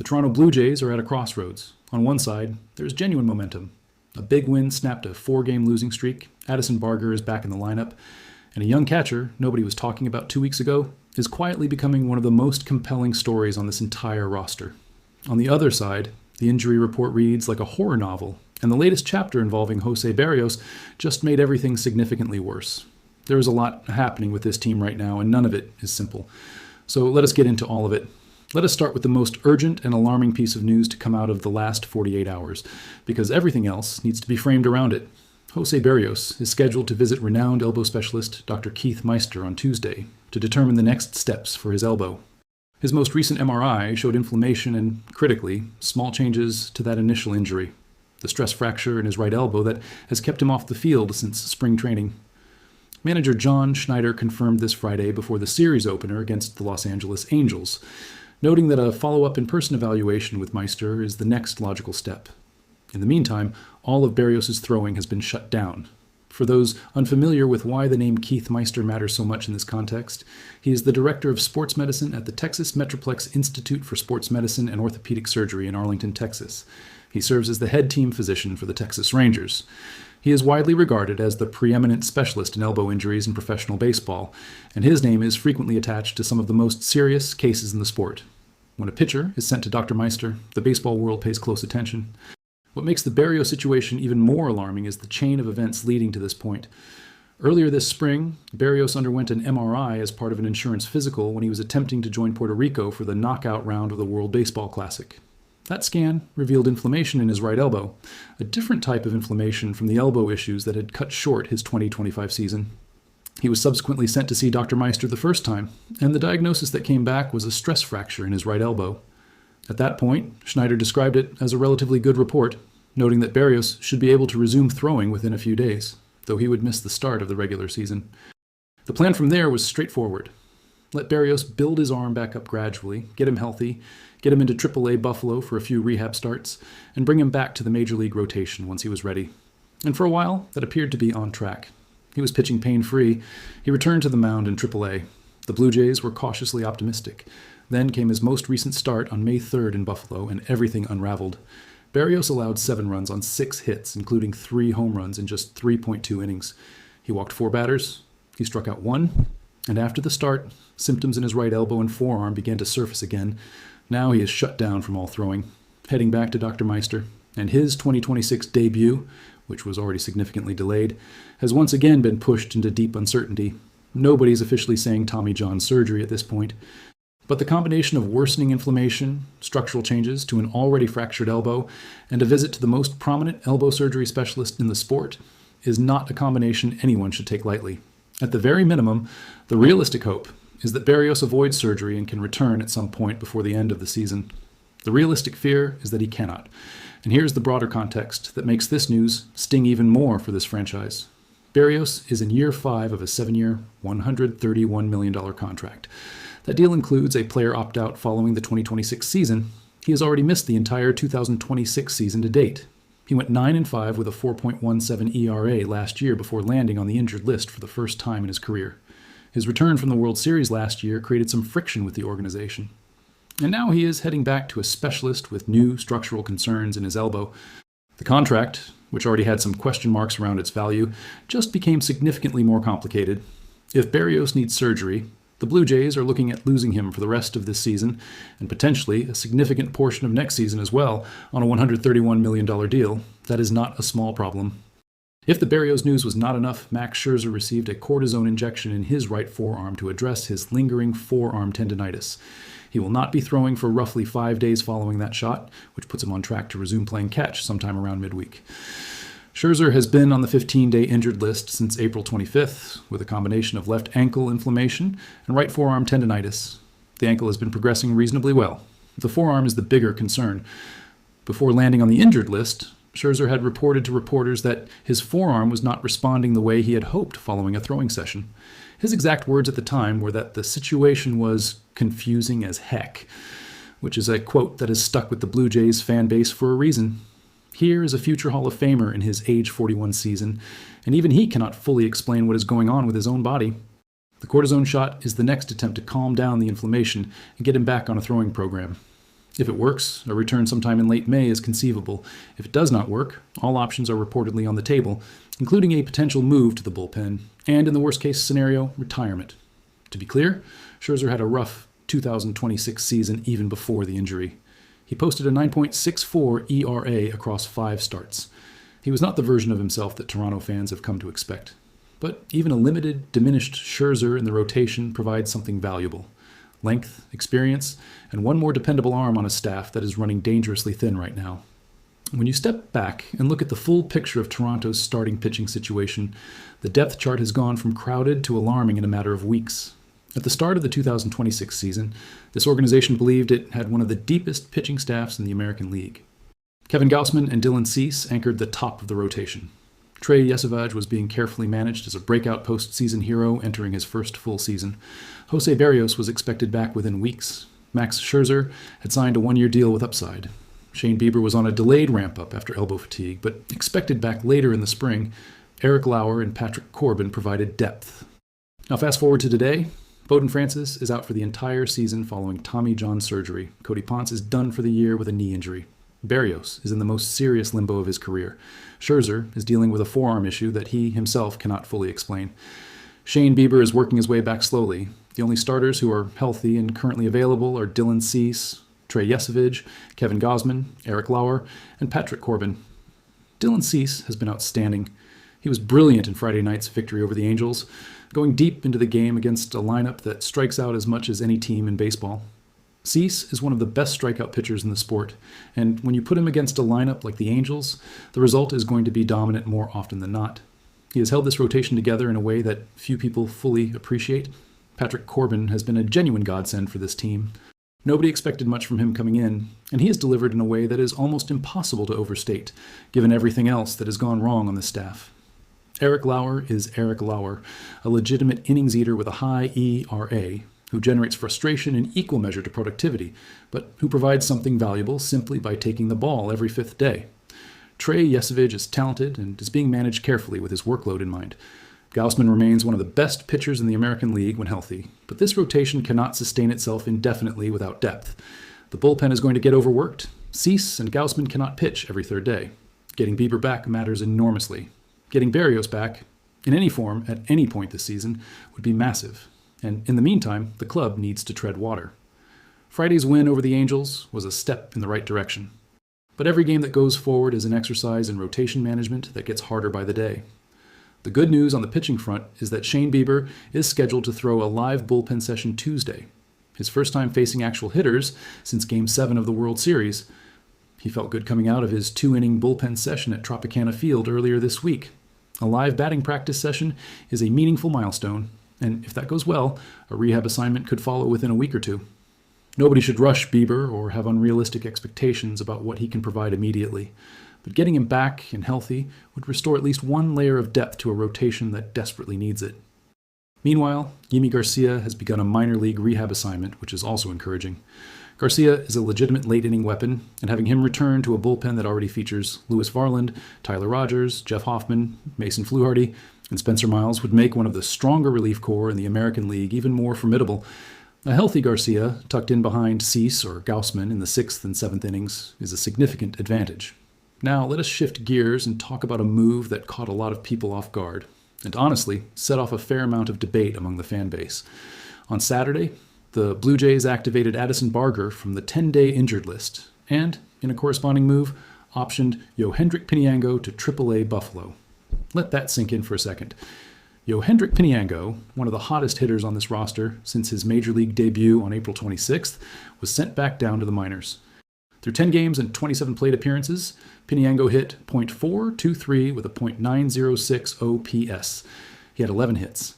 The Toronto Blue Jays are at a crossroads. On one side, there's genuine momentum. A big win snapped a 4-game losing streak. Addison Barger is back in the lineup. And a young catcher nobody was talking about 2 weeks ago is quietly becoming one of the most compelling stories on this entire roster. On the other side, the injury report reads like a horror novel, and the latest chapter involving Jose Berrios just made everything significantly worse. There is a lot happening with this team right now, and none of it is simple. So let us get into all of it. Let us start with the most urgent and alarming piece of news to come out of the last 48 hours, because everything else needs to be framed around it. Jose Berrios is scheduled to visit renowned elbow specialist Dr. Keith Meister on Tuesday to determine the next steps for his elbow. His most recent MRI showed inflammation and, critically, small changes to that initial injury, the stress fracture in his right elbow that has kept him off the field since spring training. Manager John Schneider confirmed this Friday before the series opener against the Los Angeles Angels, noting that a follow-up in-person evaluation with Meister is the next logical step. In the meantime, all of Berrios' throwing has been shut down. For those unfamiliar with why the name Keith Meister matters so much in this context, he is the director of sports medicine at the Texas Metroplex Institute for Sports Medicine and Orthopedic Surgery in Arlington, Texas. He serves as the head team physician for the Texas Rangers. He is widely regarded as the preeminent specialist in elbow injuries in professional baseball, and his name is frequently attached to some of the most serious cases in the sport. When a pitcher is sent to Dr. Meister, the baseball world pays close attention. What makes the Berrios situation even more alarming is the chain of events leading to this point. Earlier this spring, Berrios underwent an MRI as part of an insurance physical when he was attempting to join Puerto Rico for the knockout round of the World Baseball Classic. That scan revealed inflammation in his right elbow, a different type of inflammation from the elbow issues that had cut short his 2025 season. He was subsequently sent to see Dr. Meister the first time, and the diagnosis that came back was a stress fracture in his right elbow. At that point, Schneider described it as a relatively good report, noting that Berrios should be able to resume throwing within a few days, though he would miss the start of the regular season. The plan from there was straightforward. Let Berrios build his arm back up gradually, get him healthy, get him into AAA Buffalo for a few rehab starts, and bring him back to the Major League rotation once he was ready. And for a while, that appeared to be on track. He was pitching pain-free. He returned to the mound in AAA. The Blue Jays were cautiously optimistic. Then came his most recent start on May 3rd in Buffalo, and everything unraveled. Berrios allowed 7 runs on 6 hits, including 3 home runs in just 3.2 innings. He walked 4 batters. He struck out 1. And after the start, symptoms in his right elbow and forearm began to surface again. Now he is shut down from all throwing, heading back to Dr. Meister. And his 2026 debut, which was already significantly delayed, has once again been pushed into deep uncertainty. Nobody's officially saying Tommy John surgery at this point. But the combination of worsening inflammation, structural changes to an already fractured elbow, and a visit to the most prominent elbow surgery specialist in the sport is not a combination anyone should take lightly. At the very minimum, the realistic hope is that Berrios avoids surgery and can return at some point before the end of the season. The realistic fear is that he cannot. And here's the broader context that makes this news sting even more for this franchise. Berrios is in year 5 of a 7-year, $131 million contract. That deal includes a player opt-out following the 2026 season. He has already missed the entire 2026 season to date. He went 9-5 with a 4.17 ERA last year before landing on the injured list for the first time in his career. His return from the World Series last year created some friction with the organization. And now he is heading back to a specialist with new structural concerns in his elbow. The contract, which already had some question marks around its value, just became significantly more complicated. If Berrios needs surgery, the Blue Jays are looking at losing him for the rest of this season, and potentially a significant portion of next season as well, on a $131 million deal. That is not a small problem. If the Berrios news was not enough, Max Scherzer received a cortisone injection in his right forearm to address his lingering forearm tendinitis. He will not be throwing for roughly 5 days following that shot, which puts him on track to resume playing catch sometime around midweek. Scherzer has been on the 15-day injured list since April 25th, with a combination of left ankle inflammation and right forearm tendinitis. The ankle has been progressing reasonably well. The forearm is the bigger concern. Before landing on the injured list, Scherzer had reported to reporters that his forearm was not responding the way he had hoped following a throwing session. His exact words at the time were that the situation was confusing as heck, which is a quote that has stuck with the Blue Jays fan base for a reason. Here is a future Hall of Famer in his age 41 season, and even he cannot fully explain what is going on with his own body. The cortisone shot is the next attempt to calm down the inflammation and get him back on a throwing program. If it works, a return sometime in late May is conceivable. If it does not work, all options are reportedly on the table, including a potential move to the bullpen, and in the worst-case scenario, retirement. To be clear, Scherzer had a rough 2026 season even before the injury. He posted a 9.64 ERA across 5 starts. He was not the version of himself that Toronto fans have come to expect. But even a limited, diminished Scherzer in the rotation provides something valuable. Length, experience, and one more dependable arm on a staff that is running dangerously thin right now. When you step back and look at the full picture of Toronto's starting pitching situation, the depth chart has gone from crowded to alarming in a matter of weeks. At the start of the 2026 season, this organization believed it had one of the deepest pitching staffs in the American League. Kevin Gausman and Dylan Cease anchored the top of the rotation. Trey Yesavage was being carefully managed as a breakout postseason hero entering his first full season. Jose Berrios was expected back within weeks. Max Scherzer had signed a 1-year deal with upside. Shane Bieber was on a delayed ramp-up after elbow fatigue, but expected back later in the spring. Eric Lauer and Patrick Corbin provided depth. Now fast forward to today. Bowden Francis is out for the entire season following Tommy John surgery. Cody Ponce is done for the year with a knee injury. Berrios is in the most serious limbo of his career. Scherzer is dealing with a forearm issue that he himself cannot fully explain. Shane Bieber is working his way back slowly. The only starters who are healthy and currently available are Dylan Cease, Trey Yesavage, Kevin Gausman, Eric Lauer, and Patrick Corbin. Dylan Cease has been outstanding. He was brilliant in Friday night's victory over the Angels, going deep into the game against a lineup that strikes out as much as any team in baseball. Cease is one of the best strikeout pitchers in the sport, and when you put him against a lineup like the Angels, the result is going to be dominant more often than not. He has held this rotation together in a way that few people fully appreciate. Patrick Corbin has been a genuine godsend for this team. Nobody expected much from him coming in, and he has delivered in a way that is almost impossible to overstate, given everything else that has gone wrong on the staff. Eric Lauer is Eric Lauer, a legitimate innings eater with a high ERA, who generates frustration in equal measure to productivity, but who provides something valuable simply by taking the ball every 5th day. Trey Yesavage is talented and is being managed carefully with his workload in mind. Gausman remains one of the best pitchers in the American League when healthy, but this rotation cannot sustain itself indefinitely without depth. The bullpen is going to get overworked. Cease and Gausman cannot pitch every 3rd day. Getting Bieber back matters enormously. Getting Berrios back, in any form, at any point this season, would be massive. And in the meantime, the club needs to tread water. Friday's win over the Angels was a step in the right direction. But every game that goes forward is an exercise in rotation management that gets harder by the day. The good news on the pitching front is that Shane Bieber is scheduled to throw a live bullpen session Tuesday, his first time facing actual hitters since Game 7 of the World Series. He felt good coming out of his 2-inning bullpen session at Tropicana Field earlier this week. A live batting practice session is a meaningful milestone, and if that goes well, a rehab assignment could follow within a week or two. Nobody should rush Bieber or have unrealistic expectations about what he can provide immediately, but getting him back and healthy would restore at least one layer of depth to a rotation that desperately needs it. Meanwhile, Yimi Garcia has begun a minor league rehab assignment, which is also encouraging. Garcia is a legitimate late-inning weapon, and having him return to a bullpen that already features Lewis Varland, Tyler Rogers, Jeff Hoffman, Mason Fluharty, and Spencer Miles would make one of the stronger relief corps in the American League even more formidable. A healthy Garcia, tucked in behind Cease or Gausman in the 6th and 7th innings, is a significant advantage. Now, let us shift gears and talk about a move that caught a lot of people off guard, and honestly, set off a fair amount of debate among the fan base. On Saturday, the Blue Jays activated Addison Barger from the 10-day injured list, and, in a corresponding move, optioned Yohendrick Piniango to AAA Buffalo. Let that sink in for a second. Yohendrick Piniango, one of the hottest hitters on this roster since his Major League debut on April 26th, was sent back down to the minors. Through 10 games and 27 plate appearances, Piniango hit .423 with a .906 OPS. He had 11 hits.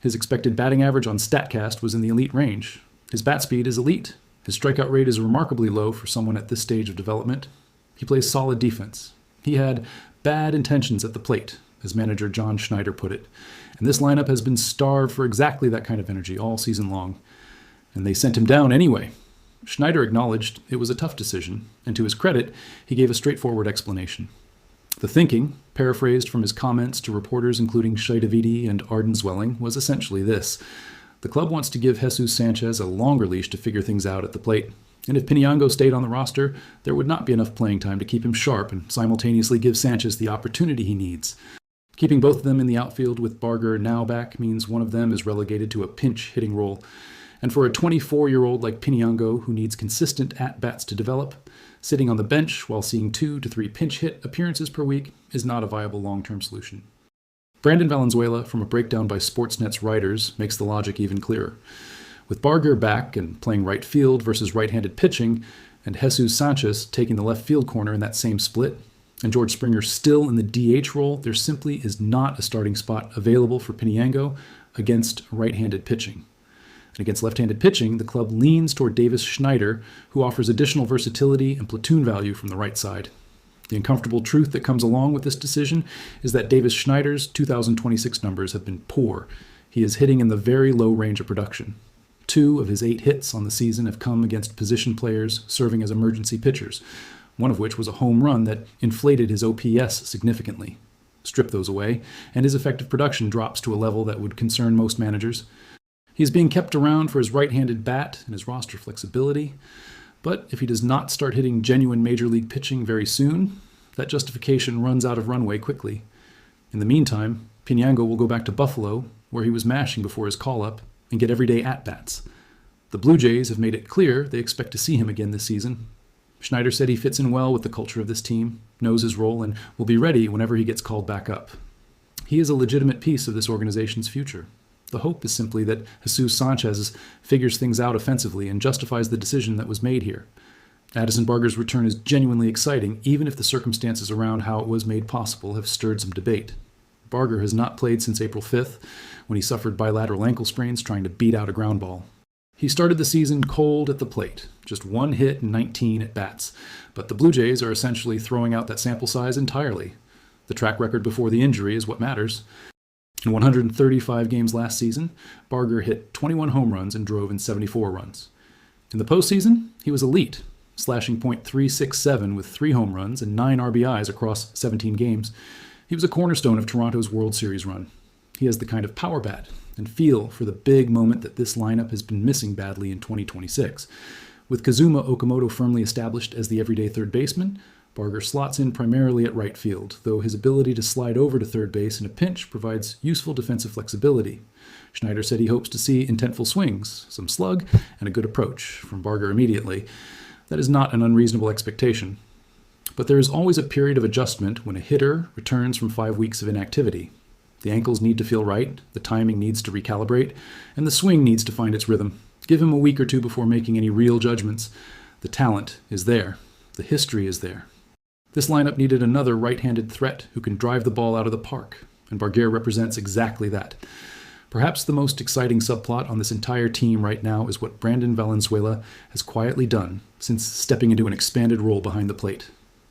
His expected batting average on StatCast was in the elite range. His bat speed is elite. His strikeout rate is remarkably low for someone at this stage of development. He plays solid defense. He had bad intentions at the plate, as manager John Schneider put it, and this lineup has been starved for exactly that kind of energy all season long. And they sent him down anyway. Schneider acknowledged it was a tough decision, and to his credit, he gave a straightforward explanation. The thinking, paraphrased from his comments to reporters including Shea Davidi and Arden Zwelling, was essentially this. The club wants to give Jesus Sanchez a longer leash to figure things out at the plate. And if Piniango stayed on the roster, there would not be enough playing time to keep him sharp and simultaneously give Sanchez the opportunity he needs. Keeping both of them in the outfield with Barger now back means one of them is relegated to a pinch hitting role. And for a 24-year-old like Piniango, who needs consistent at-bats to develop, sitting on the bench while seeing 2 to 3 pinch hit appearances per week is not a viable long-term solution. Brandon Valenzuela, from a breakdown by Sportsnet's writers, makes the logic even clearer. With Barger back and playing right field versus right-handed pitching, and Jesus Sanchez taking the left field corner in that same split, and George Springer still in the DH role, there simply is not a starting spot available for Piniango against right-handed pitching. And against left-handed pitching, the club leans toward Davis Schneider, who offers additional versatility and platoon value from the right side. The uncomfortable truth that comes along with this decision is that Davis Schneider's 2026 numbers have been poor. He is hitting in the very low range of production. 2 of his 8 hits on the season have come against position players serving as emergency pitchers, one of which was a home run that inflated his OPS significantly. Strip those away, and his effective production drops to a level that would concern most managers. He is being kept around for his right-handed bat and his roster flexibility, but if he does not start hitting genuine major league pitching very soon, that justification runs out of runway quickly. In the meantime, Piniango will go back to Buffalo, where he was mashing before his call-up, and get everyday at-bats. The Blue Jays have made it clear they expect to see him again this season. Schneider said he fits in well with the culture of this team, knows his role, and will be ready whenever he gets called back up. He is a legitimate piece of this organization's future. The hope is simply that Jesus Sanchez figures things out offensively and justifies the decision that was made here. Addison Barger's return is genuinely exciting, even if the circumstances around how it was made possible have stirred some debate. Barger has not played since April 5th, when he suffered bilateral ankle sprains trying to beat out a ground ball. He started the season cold at the plate, just 1 hit and 19 at-bats, but the Blue Jays are essentially throwing out that sample size entirely. The track record before the injury is what matters. In 135 games last season, Barger hit 21 home runs and drove in 74 runs. In the postseason, he was elite, slashing .367 with 3 home runs and 9 RBIs across 17 games. He was a cornerstone of Toronto's World Series run. He has the kind of power bat and feel for the big moment that this lineup has been missing badly in 2026. With Kazuma Okamoto firmly established as the everyday third baseman, Barger slots in primarily at right field, though his ability to slide over to third base in a pinch provides useful defensive flexibility. Schneider said he hopes to see intentful swings, some slug, and a good approach from Barger immediately. That is not an unreasonable expectation. But there is always a period of adjustment when a hitter returns from 5 weeks of inactivity. The ankles need to feel right, the timing needs to recalibrate, and the swing needs to find its rhythm. Give him a week or two before making any real judgments. The talent is there. The history is there. This lineup needed another right-handed threat who can drive the ball out of the park, and Barger represents exactly that. Perhaps the most exciting subplot on this entire team right now is what Brandon Valenzuela has quietly done since stepping into an expanded role behind the plate.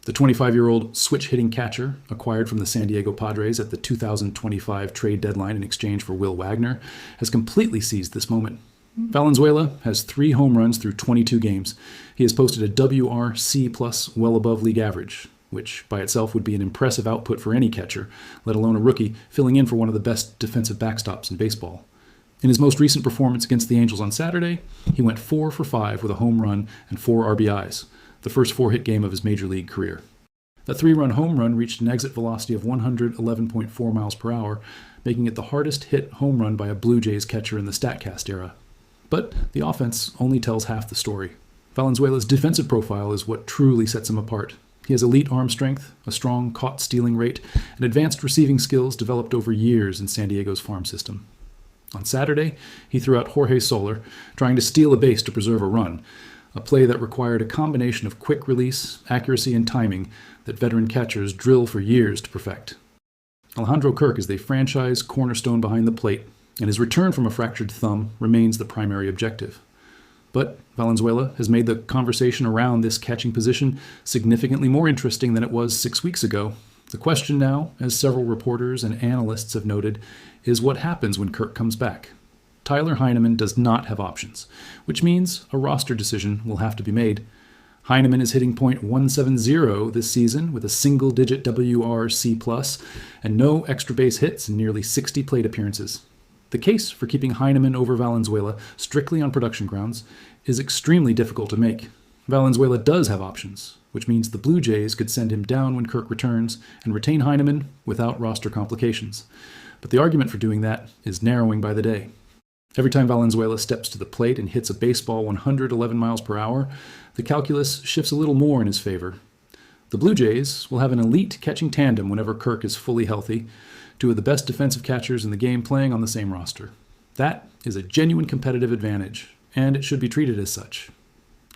The 25-year-old switch-hitting catcher, acquired from the San Diego Padres at the 2025 trade deadline in exchange for Will Wagner, has completely seized this moment. Valenzuela has 3 home runs through 22 games. He has posted a WRC+, well above league average, which by itself would be an impressive output for any catcher, let alone a rookie filling in for one of the best defensive backstops in baseball. In his most recent performance against the Angels on Saturday, he went 4 for 5 with a home run and 4 RBIs, the first 4-hit game of his major league career. That 3-run home run reached an exit velocity of 111.4 miles per hour, making it the hardest hit home run by a Blue Jays catcher in the StatCast era. But the offense only tells half the story. Valenzuela's defensive profile is what truly sets him apart. He has elite arm strength, a strong caught-stealing rate, and advanced receiving skills developed over years in San Diego's farm system. On Saturday, he threw out Jorge Soler, trying to steal a base to preserve a run, a play that required a combination of quick release, accuracy, and timing that veteran catchers drill for years to perfect. Alejandro Kirk is the franchise cornerstone behind the plate, and his return from a fractured thumb remains the primary objective. But Valenzuela has made the conversation around this catching position significantly more interesting than it was 6 weeks ago. The question now, as several reporters and analysts have noted, is what happens when Kirk comes back. Tyler Heineman does not have options, which means a roster decision will have to be made. Heineman is hitting .170 this season with a single-digit WRC+, and no extra base hits in nearly 60 plate appearances. The case for keeping Heineman over Valenzuela strictly on production grounds is extremely difficult to make. Valenzuela does have options, which means the Blue Jays could send him down when Kirk returns and retain Heineman without roster complications. But the argument for doing that is narrowing by the day. Every time Valenzuela steps to the plate and hits a baseball 111 miles per hour, the calculus shifts a little more in his favor. The Blue Jays will have an elite catching tandem whenever Kirk is fully healthy, two of the best defensive catchers in the game playing on the same roster. That is a genuine competitive advantage, and it should be treated as such.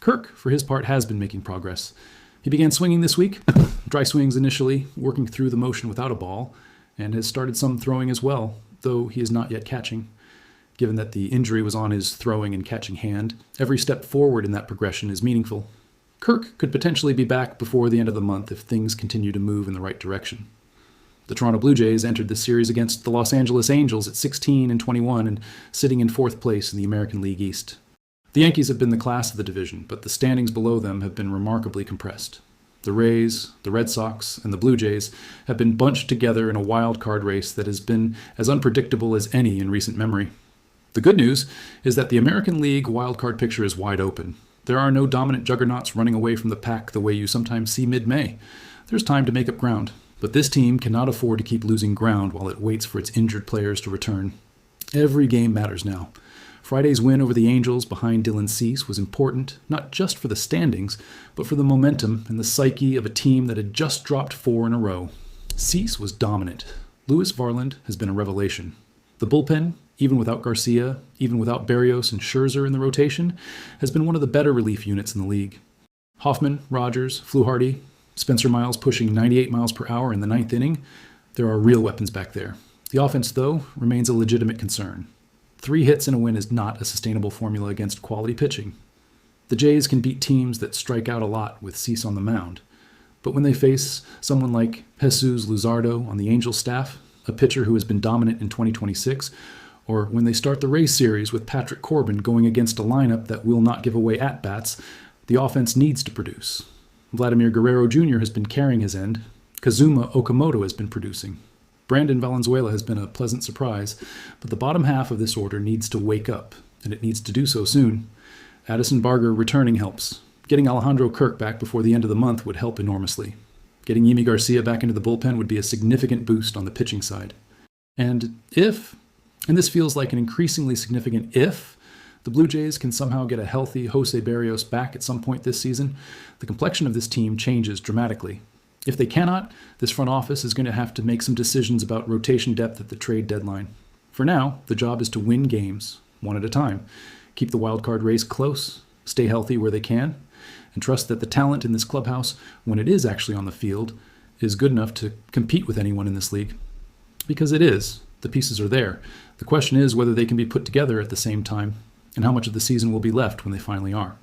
Kirk, for his part, has been making progress. He began swinging this week, dry swings initially, working through the motion without a ball, and has started some throwing as well, though he is not yet catching. Given that the injury was on his throwing and catching hand, every step forward in that progression is meaningful. Kirk could potentially be back before the end of the month if things continue to move in the right direction. The Toronto Blue Jays entered this series against the Los Angeles Angels at 16-21 and sitting in fourth place in the American League East. The Yankees have been the class of the division, but the standings below them have been remarkably compressed. The Rays, the Red Sox, and the Blue Jays have been bunched together in a wild card race that has been as unpredictable as any in recent memory. The good news is that the American League wildcard picture is wide open. There are no dominant juggernauts running away from the pack the way you sometimes see mid-May. There's time to make up ground, but this team cannot afford to keep losing ground while it waits for its injured players to return. Every game matters now. Friday's win over the Angels behind Dylan Cease was important, not just for the standings, but for the momentum and the psyche of a team that had just dropped 4 in a row. Cease was dominant. Louis Varland has been a revelation. The bullpen, even without Garcia, even without Berrios and Scherzer in the rotation, has been one of the better relief units in the league. Hoffman, Rogers, Fluharty, Spencer Miles pushing 98 miles per hour in the 9th inning. There are real weapons back there. The offense, though, remains a legitimate concern. 3 hits in a win is not a sustainable formula against quality pitching. The Jays can beat teams that strike out a lot with Cease on the mound. But when they face someone like Jesus Luzardo on the Angels staff, a pitcher who has been dominant in 2026, or when they start the Rays series with Patrick Corbin going against a lineup that will not give away at-bats, the offense needs to produce. Vladimir Guerrero Jr. has been carrying his end. Kazuma Okamoto has been producing. Brandon Valenzuela has been a pleasant surprise, but the bottom half of this order needs to wake up, and it needs to do so soon. Addison Barger returning helps. Getting Alejandro Kirk back before the end of the month would help enormously. Getting Yimi Garcia back into the bullpen would be a significant boost on the pitching side. And if, and this feels like an increasingly significant if, the Blue Jays can somehow get a healthy Jose Berrios back at some point this season, the complexion of this team changes dramatically. If they cannot, this front office is going to have to make some decisions about rotation depth at the trade deadline. For now, the job is to win games, one at a time, keep the wildcard race close, stay healthy where they can, and trust that the talent in this clubhouse, when it is actually on the field, is good enough to compete with anyone in this league. Because it is. The pieces are there. The question is whether they can be put together at the same time, and how much of the season will be left when they finally are.